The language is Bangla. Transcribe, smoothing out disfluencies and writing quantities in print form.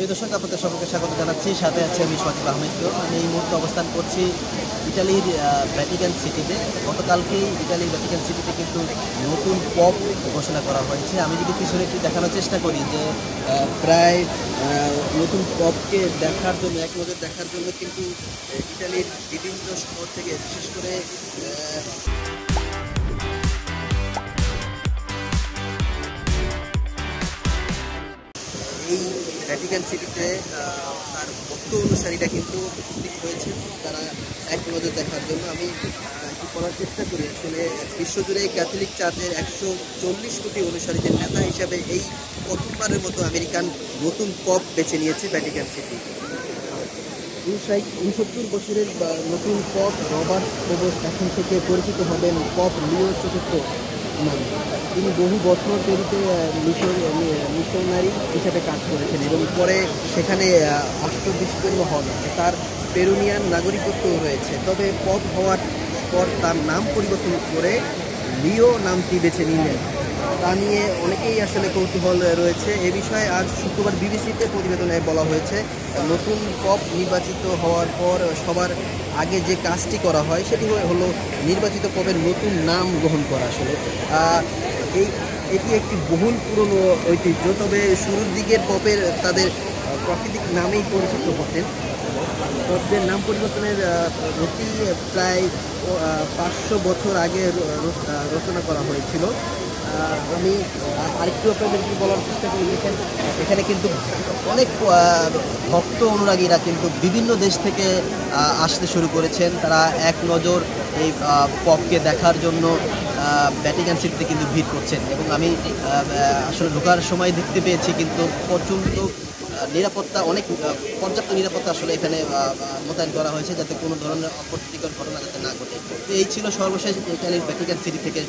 প্রিয় দর্শক, আপনাদের সকলকে স্বাগত জানাচ্ছি। সাথে আছে আমি সজীব আহমেদ। আমি এই মুহূর্তে অবস্থান করছি ইটালির ভ্যাটিকান সিটিতে। গতকালকেই ইটালির ভ্যাটিকান সিটিতে কিন্তু নতুন পপ ঘোষণা করা হয়েছে। আমি যদি পিছনে একটু দেখানোর চেষ্টা করি যে প্রায় নতুন পপকে দেখার জন্য, এক নজর দেখার জন্য কিন্তু ইটালির বিভিন্ন শহর থেকে, বিশেষ করে এই ভ্যাটিকান সিটিতে তার ভক্ত অনুসারীরা কিন্তু উপস্থিত হয়েছে তারা এক নজর দেখার জন্য। আমি একটু করার চেষ্টা করি। আসলে বিশ্বজুড়ে ক্যাথলিক চার্চের 140 কোটি অনুসারীদের নেতা হিসাবে এই প্রথমবারের মতো আমেরিকান নতুন পপ বেছে নিয়েছে ভ্যাটিকান সিটি। 69 বছরের নতুন পপ রবার্ট প্রবোস এখন থেকে পরিচিত হবেন পপ লিও চতুর্থ নামে। তিনি বহু বছর দেরিতে মিশনারি হিসেবে কাজ করেছেন এবং পরে সেখানে আত্মবিষ্কৃত হন। তার পেরুনিয়ান নাগরিকত্বও রয়েছে। তবে পপ হওয়ার পর তার নাম পরিবর্তন করে লিও নামটি বেছে নিলেন। তা নিয়ে অনেকেই আসলে কৌতূহল রয়েছে। এ বিষয়ে আজ শুক্রবার বিবিসিতে প্রতিবেদনে বলা হয়েছে, নতুন পপ নির্বাচিত হওয়ার পর সবার আগে যে কাজটি করা হয় সেটি হলো নির্বাচিত পপের নতুন নাম গ্রহণ করা। আসলে এটি একটি বহুল পুরনো ঐতিহ্য। তবে শুরুর দিকের পপের তাদের প্রাকৃতিক নামেই পরিচিত হতেন। পপদের নাম পরিবর্তনের অতি প্রায় 500 বছর আগে রচনা করা হয়েছিল। আমি আরেকটু আপনাদেরকে বলার চেষ্টা করি। এখানে কিন্তু অনেক ভক্ত অনুরাগীরা কিন্তু বিভিন্ন দেশ থেকে আসতে শুরু করেছেন। তারা এক নজর এই পপকে দেখার জন্য ভ্যাটিকান সিটিতে কিন্তু ভিড় করছেন এবং আমি আসলে ঢোকার সময় দেখতে পেয়েছি কিন্তু প্রচণ্ড নিরাপত্তা, অনেক পর্যাপ্ত নিরাপত্তা আসলে এখানে মোতায়েন করা হয়েছে যাতে কোনো ধরনের অপ্রীতিকর ঘটনা যাতে না ঘটে। তো এই ছিল সর্বশেষ ইটালির ভ্যাটিকান সিটি থেকে